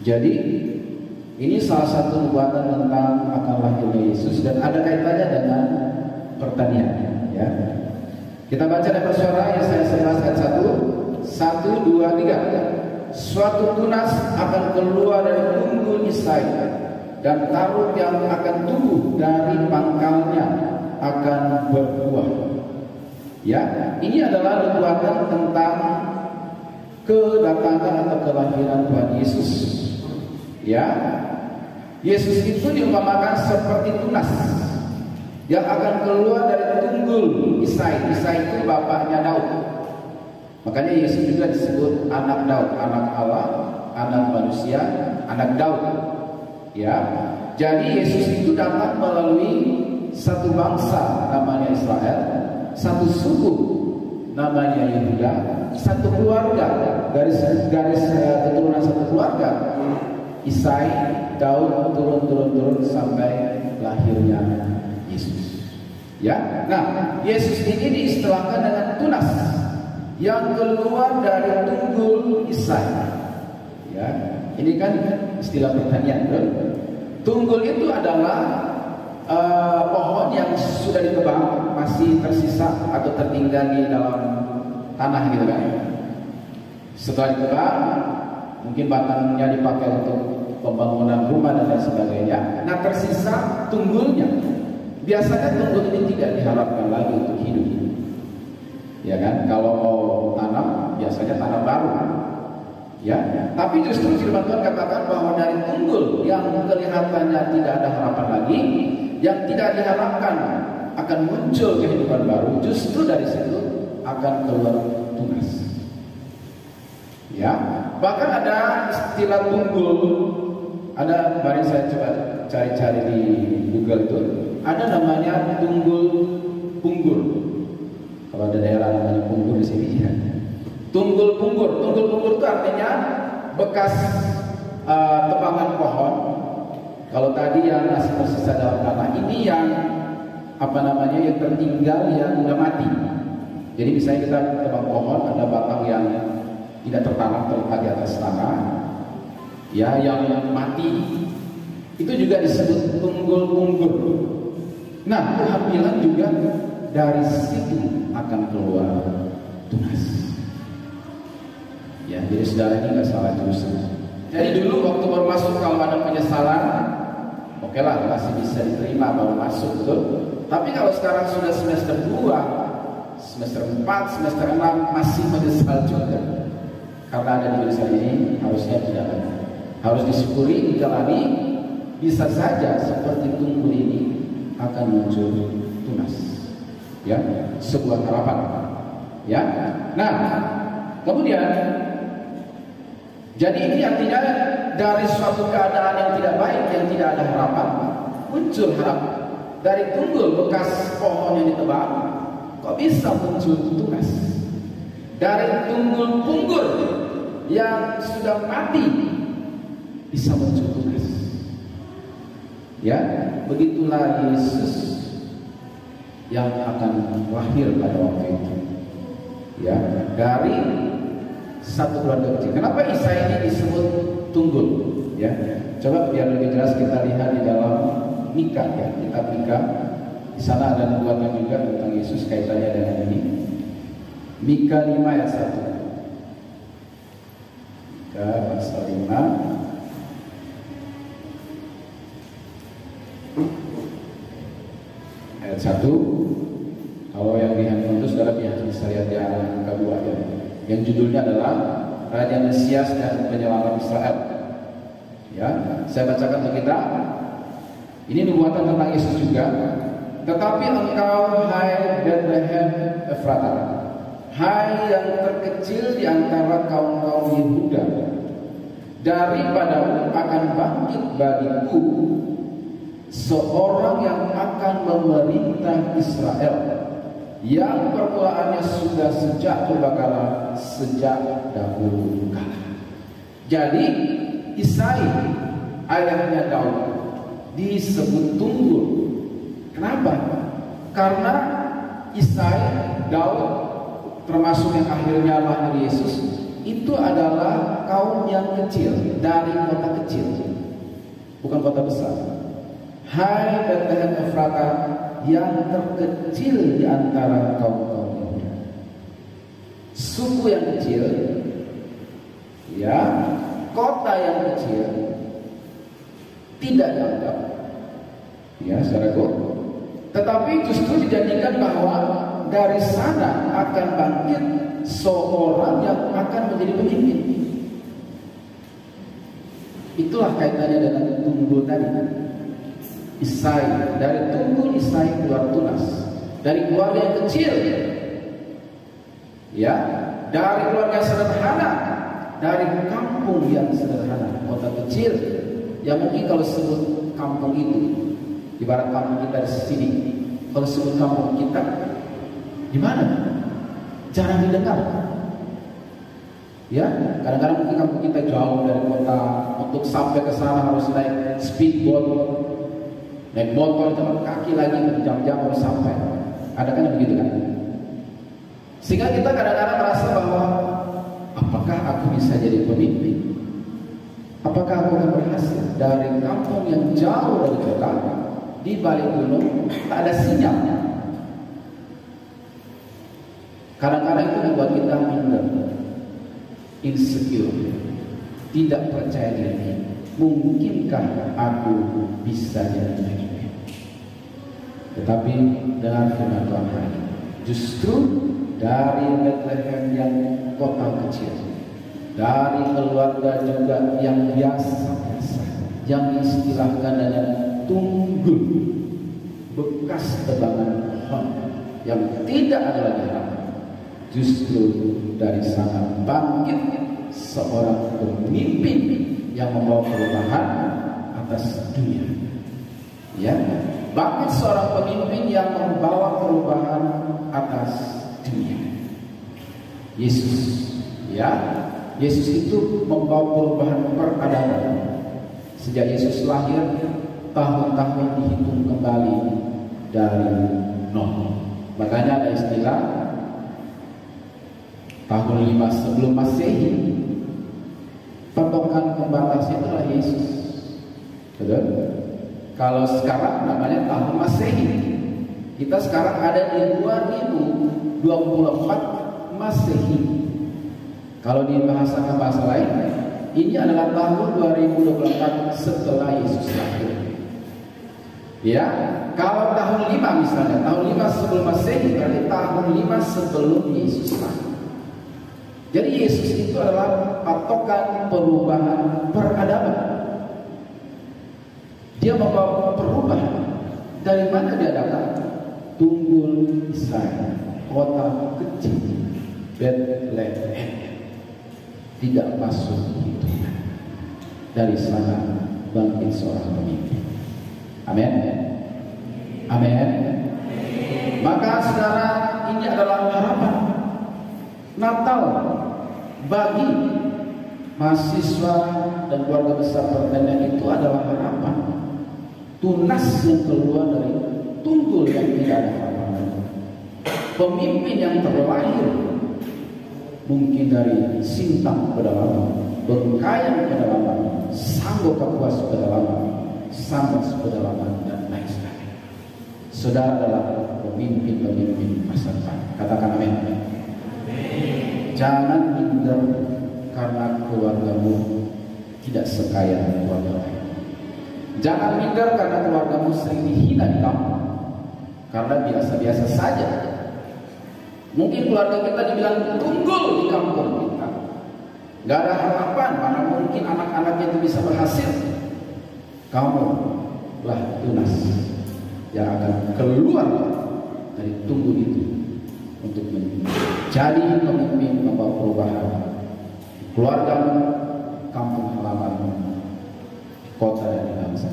Jadi ini salah satu nubuatan tentang akan lahirnya Yesus dan ada kaitannya dengan pertanian. Ya. Kita baca dengan suara Yesaya 11 ayat 1. 1, 2, 3. Suatu tunas akan keluar dari tunggul Isai, dan taruk yang akan tumbuh dari pangkalnya akan berbuah. Ya, ini adalah nubuatan tentang kedatangan atau kelahiran Tuhan Yesus. Ya, Yesus itu diumpamakan seperti tunas yang akan keluar dari tunggul Isai. Isai itu bapaknya Daud. Makanya Yesus juga disebut anak Daud, anak Allah, anak manusia, anak Daud. Ya, jadi Yesus itu datang melalui satu bangsa namanya Israel, satu suku namanya Yehuda, satu keluarga, garis keturunan satu keluarga. Isai, Daud turun sampai lahirnya Yesus. Ya, nah Yesus ini diistilahkan dengan tunas yang keluar dari tunggul Isai. Ya, ini kan istilah pertanian. Tunggul itu adalah pohon yang sudah ditebang, masih tersisa atau tertinggal di dalam tanah gitu kan. Setelah ditebang, mungkin batangnya dipakai untuk pembangunan rumah dan lain sebagainya. Nah, tersisa tunggulnya. Biasanya tunggul ini tidak diharapkan lagi untuk hidup. Ya kan? Kalau mau tanam, biasanya tanam baru. Ya, tapi justru firman Tuhan katakan bahwa dari tunggul yang kelihatannya tidak ada harapan lagi, yang tidak diharapkan akan muncul kehidupan baru, justru dari situ akan keluar tunas. Ya, bahkan ada istilah tunggul. Ada, mari saya coba cari-cari di Google itu. Ada namanya tunggul punggur. Kalau ada daerah namanya punggur di sini ya. Tunggul punggur. Tunggul punggur itu artinya bekas tebangan pohon. Kalau tadi yang masih tersisa dalam tanah, ini yang yang tertinggal, yang sudah mati. Jadi misalnya kita tebang pohon, ada batang yang tidak tertanam, terletak di atas tanah, ya, yang mati, itu juga disebut tunggul punggur. Nah, Tuhan bilang juga dari situ akan keluar tunas. Ya, jadi saudara ini nggak salah jurusan. Jadi dulu waktu baru masuk, kalau ada penyesalan, oke lah, masih bisa diterima baru masuk, betul. Tapi kalau sekarang sudah semester 2, semester 4, semester 6 masih menyesal juga, karena ada di jurusan ini, harusnya tidak ada. Harus disyukuri, dijalani. Bisa saja seperti tunggul ini akan muncul tunas. Ya, sebuah harapan. Ya, nah, kemudian jadi ini artinya dari suatu keadaan yang tidak baik, yang tidak ada harapan, muncul harapan. Dari tunggul bekas pohon yang ditebang, kok bisa muncul tunas? Dari tunggul punggur yang sudah mati, bisa muncul tunas. Ya, begitulah Yesus yang akan lahir pada waktu itu. Ya, dari satu keluarga kecil. Kenapa Isa ini disebut tunggul? Ya, coba biar lebih jelas kita lihat di dalam Mika, ya, kitab Mika. Di sana ada nubuatan juga tentang Yesus, kaitannya dengan ini. Mika 5 ayat 1. Mika pasal 5 ayat 1. Kalau yang di handphone itu saudara bisa lihat di angka 2 ya. Yang judulnya adalah Raja Mesias dan Penyelamat Israel. Ya, saya bacakan untuk kita. Ini nubuatan tentang Yesus juga. Tetapi engkau, hai Bethlehem Efrata, hai yang terkecil di antara kaum-kaum Yehuda, daripadamu akan bangkit bagiku seorang yang akan memerintah Israel, yang permulaannya sudah sejak purbakala, sejak dahulu kala. Jadi Isai, ayahnya Daud, disebut tunggul. Kenapa? Karena Isai, Daud, termasuk yang akhirnya lahir Yesus, itu adalah kaum yang kecil dari kota kecil. bukan kota besar. Hai Bethlehem Efrata, yang terkecil di antara kaum-kaum Yehuda. Suku yang kecil, ya, kota yang kecil, tidak dianggap, ya, saudaraku. Tetapi justru dijadikan bahwa dari sana akan bangkit seorang yang akan menjadi pemimpin. Itulah kaitannya dengan tunggul tadi. Isai, dari tunggul Isai keluar tunas, dari keluarga yang kecil, ya, dari keluarga sederhana, dari kampung yang sederhana, kota kecil, yang mungkin kalau sebut kampung itu, ibarat kampung kita di sini, kalau sebut kampung kita, di mana? Jarang didengar. Ya, kadang-kadang mungkin kampung kita jauh dari kota, untuk sampai ke sana harus naik speedboat, naik motor, jalan kaki lagi berjam-jam harus sampai. Ada kan yang begitu kan? Sehingga kita kadang-kadang merasa bahwa apakah aku bisa jadi pemimpin? Apakah aku akan berhasil? Dari kampung yang jauh dari kota, di balik gunung, tak ada sinyal. Kadang-kadang itu membuat kita minder, insecure, tidak percaya diri. Mungkinkah aku bisa jadi pemimpin? Tetapi dengan firman Tuhan hari ini, justru dari Bethlehem yang kota kecil, dari keluarga juga yang biasa-biasa, yang istilahkan dengan tunggul, bekas tebangan pohon yang tidak ada lagi harapan, justru dari sana bangkit seorang pemimpin yang membawa perubahan atas dunia. Ya, bangkit seorang pemimpin yang membawa perubahan atas dunia. Yesus, ya, Yesus itu membawa perubahan peradaban. Sejak Yesus lahir, tahun-tahun dihitung kembali dari nol. Makanya ada istilah tahun 5 sebelum Masehi. Patokan pembatasnya adalah Yesus. Betul? Kalau sekarang namanya tahun Masehi. Kita sekarang ada di 2024 Masehi. Kalau di bahasa lain, ini adalah tahun 2024 setelah Yesus lahir. Ya, kalau tahun 5 misalnya, tahun 5 sebelum Masehi, berarti tahun 5 sebelum Yesus lahir. Jadi Yesus itu adalah patokan perubahan peradaban. Dia membawa perubahan. Dari mana dia datang? Tunggul Isai, kota kecil Bethlehem, tidak masuk hitungan. Dari sana bangkit seorang pemimpin. Amin. Amin. Maka saudara, ini adalah harapan Natal bagi mahasiswa dan keluarga besar pertanian. Itu adalah harapan tunas yang keluar dari tunggul yang tidak ada harapan. Pemimpin yang terlahir mungkin dari Sintang pedalaman, Bengkayang pedalaman, Sanggau Kapuas pedalaman, Sambas pedalaman, dan lain sebagainya. Saudara adalah pemimpin-pemimpin masa depan. Katakan amin. Jangan minder karena keluargamu tidak sekaya keluarga lain. Jangan minder karena keluargamu sering dihina di kampung, karena biasa-biasa saja. Mungkin keluarga kita dibilang tunggul di kampung kita, gak ada harapan, mana mungkin anak-anaknya itu bisa berhasil. Kamu lah tunas yang akan keluar dari tunggul itu untuk menjadi pemimpin, membawa perubahan keluarga, kampung halaman, kota dan bangsa.